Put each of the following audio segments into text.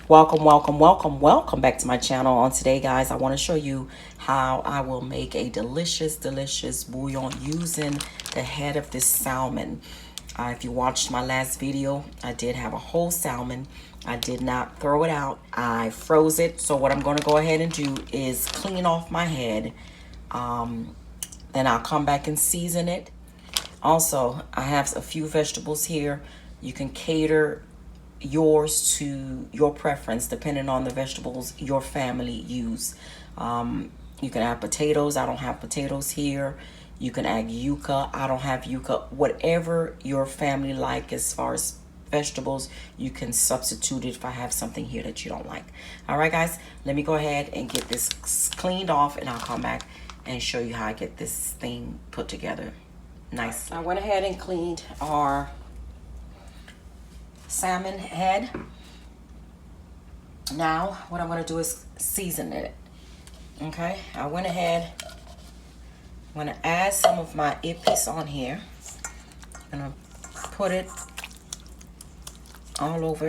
Welcome back to my channel. On today, guys, I want to show you how I will make a delicious bouillon using the head of this salmon. If you watched my last video, I did have a whole salmon. I did not throw it out. I froze it. So what I'm going to go ahead and do is clean off my head. Then I'll come back and season it. Also, I have a few vegetables here. You can cater yours to your preference depending on the vegetables your family use. You can add potatoes. I don't have potatoes here. You can add yuca. I don't have yuca. Whatever your family like as far as vegetables, you can substitute it if I have something here that you don't like. All right, guys, let me go ahead and get this cleaned off, and I'll come back and show you how I get this thing put together nice. I went ahead and cleaned our salmon head. Now what I'm going to do is season it. Okay, I went ahead, I'm going to add some of my Epis on here. I'm going to put it all over.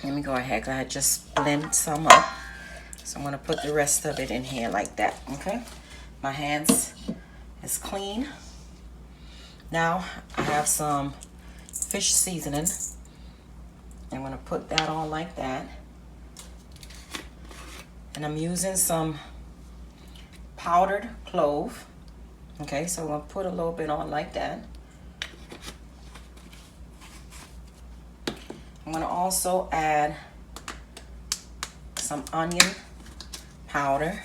Let me go ahead, I just blend some up. So I'm going to put the rest of it in here like that. Okay, my hands is clean. Now I have some fish seasoning. I'm going to put that on like that. And I'm using some powdered clove. Okay, so I'm going to put a little bit on like that. I'm going to also add some onion powder.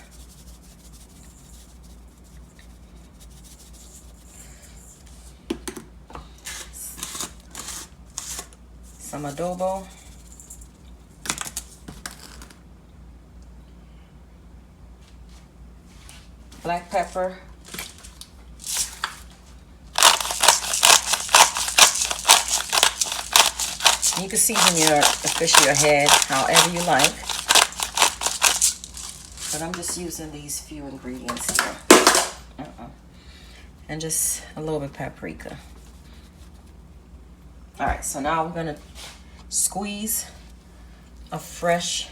Some adobo. Black pepper. You can season the fish or your head however you like. But I'm just using these few ingredients here. And just a little bit of paprika. Alright, so now we're going to squeeze a fresh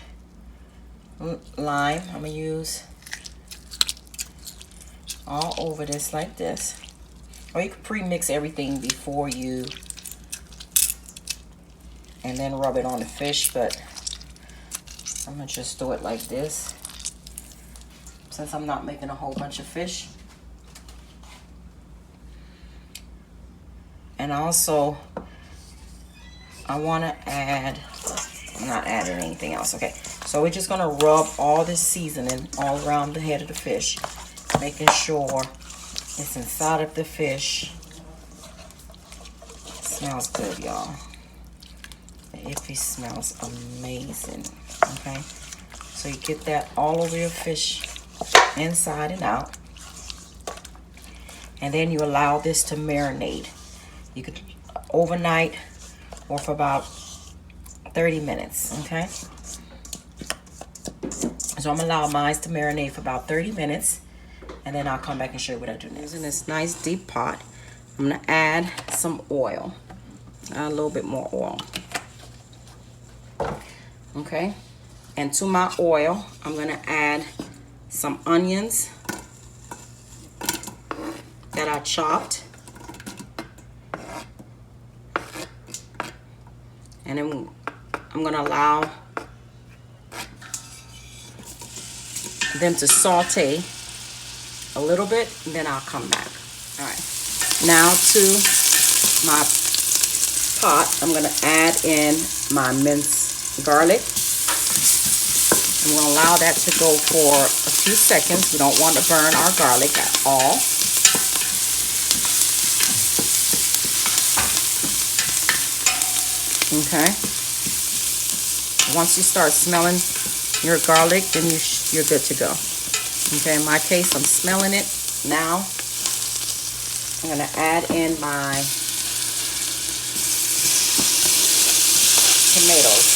lime. I'm going to use all over this like this. Or you can pre-mix everything before you and then rub it on the fish, but I'm going to just do it like this since I'm not making a whole bunch of fish. And also I want to add, I'm not adding anything else. Okay, so we're just going to rub all this seasoning all around the head of the fish, making sure it's inside of the fish. It smells good, y'all. The Epis smells amazing. Okay, so you get that all over your fish, inside and out. And then you allow this to marinate. You could overnight or for about 30 minutes, okay? So I'm gonna allow mine to marinate for about 30 minutes, and then I'll come back and show you what I do next. Using this nice deep pot, I'm gonna add some oil, a little bit more oil, okay? And to my oil, I'm gonna add some onions that I chopped. And then I'm going to allow them to saute a little bit, and then I'll come back. All right. Now to my pot, I'm going to add in my minced garlic. I'm going to allow that to go for a few seconds. We don't want to burn our garlic at all. Okay. Once you start smelling your garlic, then you're good to go. Okay, in my case, I'm smelling it now. I'm going to add in my tomatoes.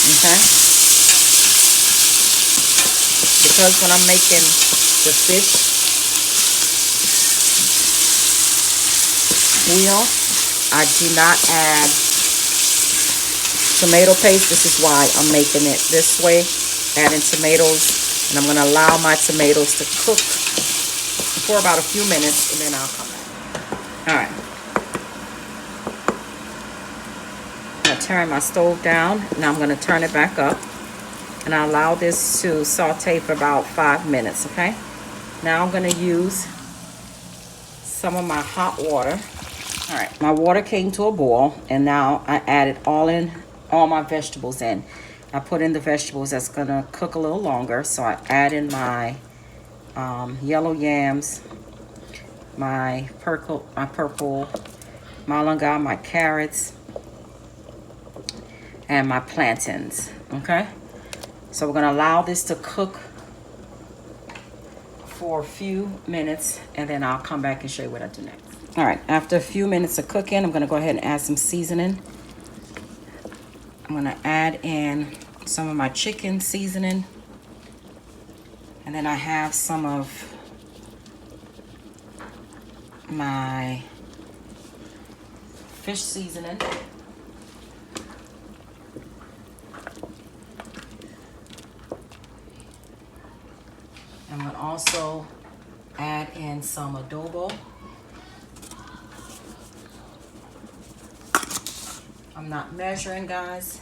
Okay. Because when I'm making the fish, bouillon. I do not add tomato paste. This is why I'm making it this way, adding tomatoes, and I'm going to allow my tomatoes to cook for about a few minutes, and then I'll come back. All right. I'm going to turn my stove down. Now I'm going to turn it back up, and I allow this to saute for about 5 minutes, okay? Now I'm going to use some of my hot water. All right, my water came to a boil, and now I added all my vegetables in. I put in the vegetables that's gonna cook a little longer, so I add in my yellow yams, my purple Malanga, my carrots, and my plantains, okay? So we're gonna allow this to cook for a few minutes, and then I'll come back and show you what I do next. All right, after a few minutes of cooking, I'm gonna go ahead and add some seasoning. I'm gonna add in some of my chicken seasoning, and then I have some of my fish seasoning. I'm gonna also add in some adobo. I'm not measuring, guys,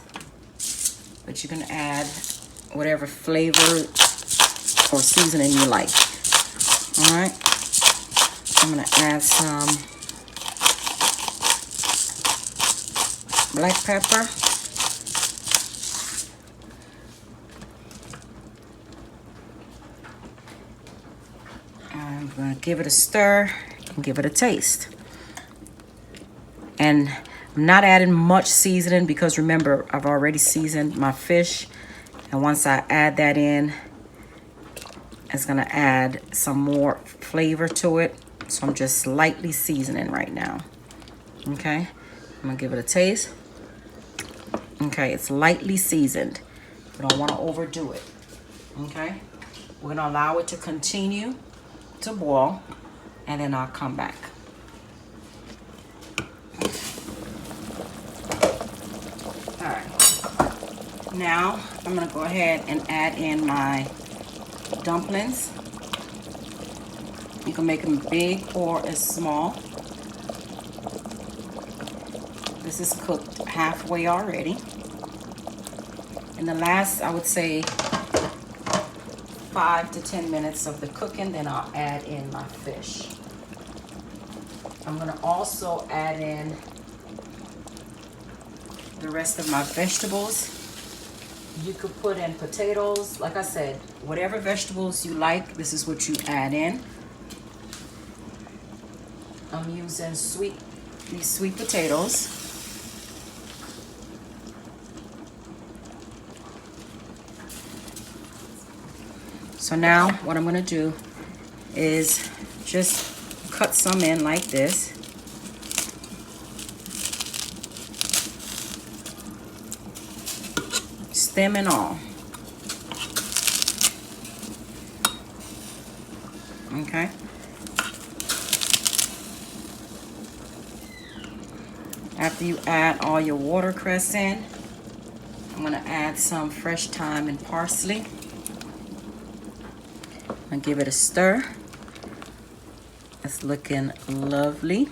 but you can add whatever flavor or seasoning you like. All right, I'm gonna add some black pepper. I'm gonna give it a stir and give it a taste. And I'm not adding much seasoning because remember, I've already seasoned my fish. And once I add that in, it's gonna add some more flavor to it. So I'm just lightly seasoning right now. Okay, I'm gonna give it a taste. Okay, it's lightly seasoned. We don't wanna overdo it. Okay, we're gonna allow it to continue to boil, and then I'll come back. Now, I'm gonna go ahead and add in my dumplings. You can make them big or as small. This is cooked halfway already. In the last, I would say, 5 to 10 minutes of the cooking, then I'll add in my fish. I'm gonna also add in the rest of my vegetables. You could put in potatoes. Like I said, whatever vegetables you like, this is what you add in. I'm using these sweet potatoes. So now what I'm gonna do is just cut some in like this. Stem and all. Okay. After you add all your watercress in, I'm gonna add some fresh thyme and parsley. And give it a stir. It's looking lovely.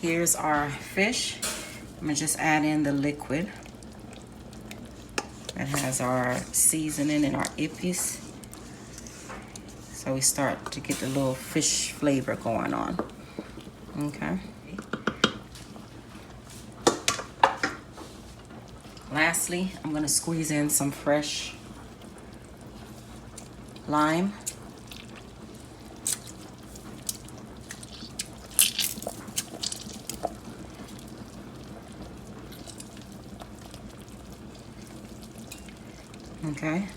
Here's our fish. I'm gonna just add in the liquid that has our seasoning and our Epis. So we start to get the little fish flavor going on. Okay. Lastly, I'm gonna squeeze in some fresh lime. Okay,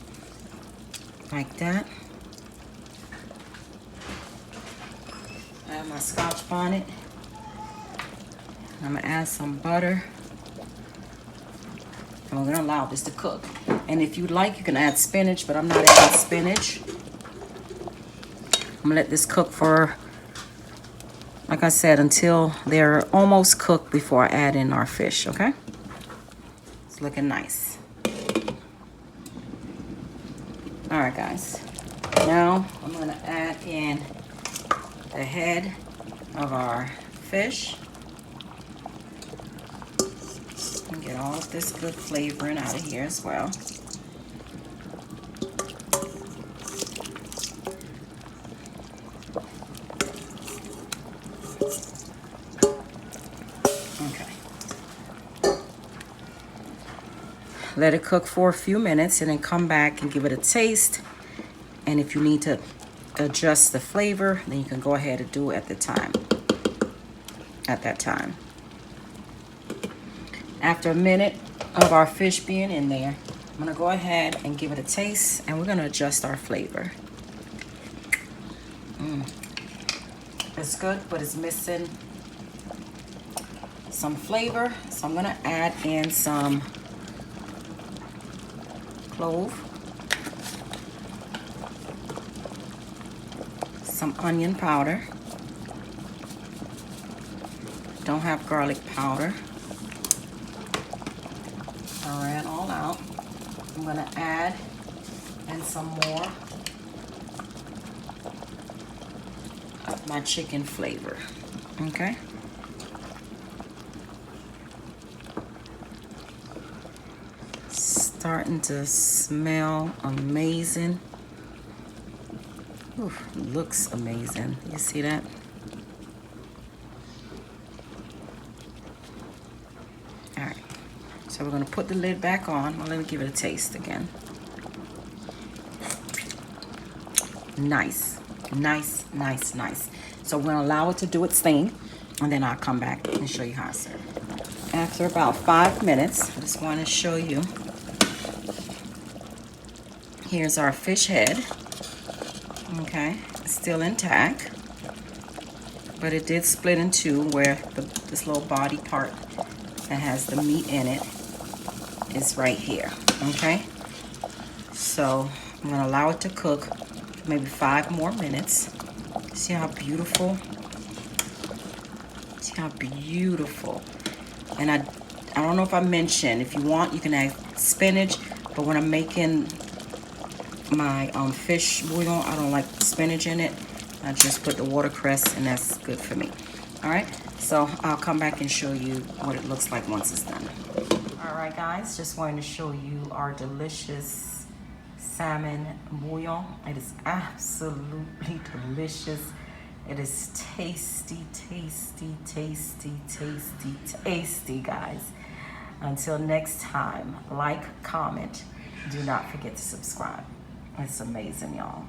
like that. I have my Scotch bonnet. I'm gonna add some butter. And we're gonna allow this to cook. And if you'd like, you can add spinach, but I'm not adding spinach. I'm gonna let this cook for, like I said, until they're almost cooked before I add in our fish, okay? It's looking nice. All right, guys. Now I'm gonna add in the head of our fish and get all of this good flavoring out of here as well. Let it cook for a few minutes and then come back and give it a taste. And if you need to adjust the flavor, then you can go ahead and do it at that time. After a minute of our fish being in there, I'm gonna go ahead and give it a taste, and we're gonna adjust our flavor. It's good, but it's missing some flavor. So I'm gonna add in some clove, some onion powder. Don't have garlic powder. I ran all out. I'm gonna add in some more of my chicken flavor, okay? Starting to smell amazing. Ooh, looks amazing. You see that? All right, so we're gonna put the lid back on. Well, let me give it a taste again. Nice, nice, nice, nice. So we're gonna allow it to do its thing, and then I'll come back and show you how I serve it. After about 5 minutes, I just want to show you. Here's our fish head. Okay, it's still intact, but it did split in two where this little body part that has the meat in it is right here, okay? So I'm gonna allow it to cook for maybe 5 more minutes. See how beautiful? See how beautiful? And I don't know if I mentioned, if you want, you can add spinach, but when I'm making my fish bouillon, I don't like spinach in it. I just put the watercress, and that's good for me. All right, so I'll come back and show you what it looks like once it's done. All right, guys, just wanted to show you our delicious salmon bouillon. It is absolutely delicious. It is tasty, tasty, tasty, tasty, tasty, guys. Until next time, like, comment. Do not forget to subscribe. It's amazing, y'all.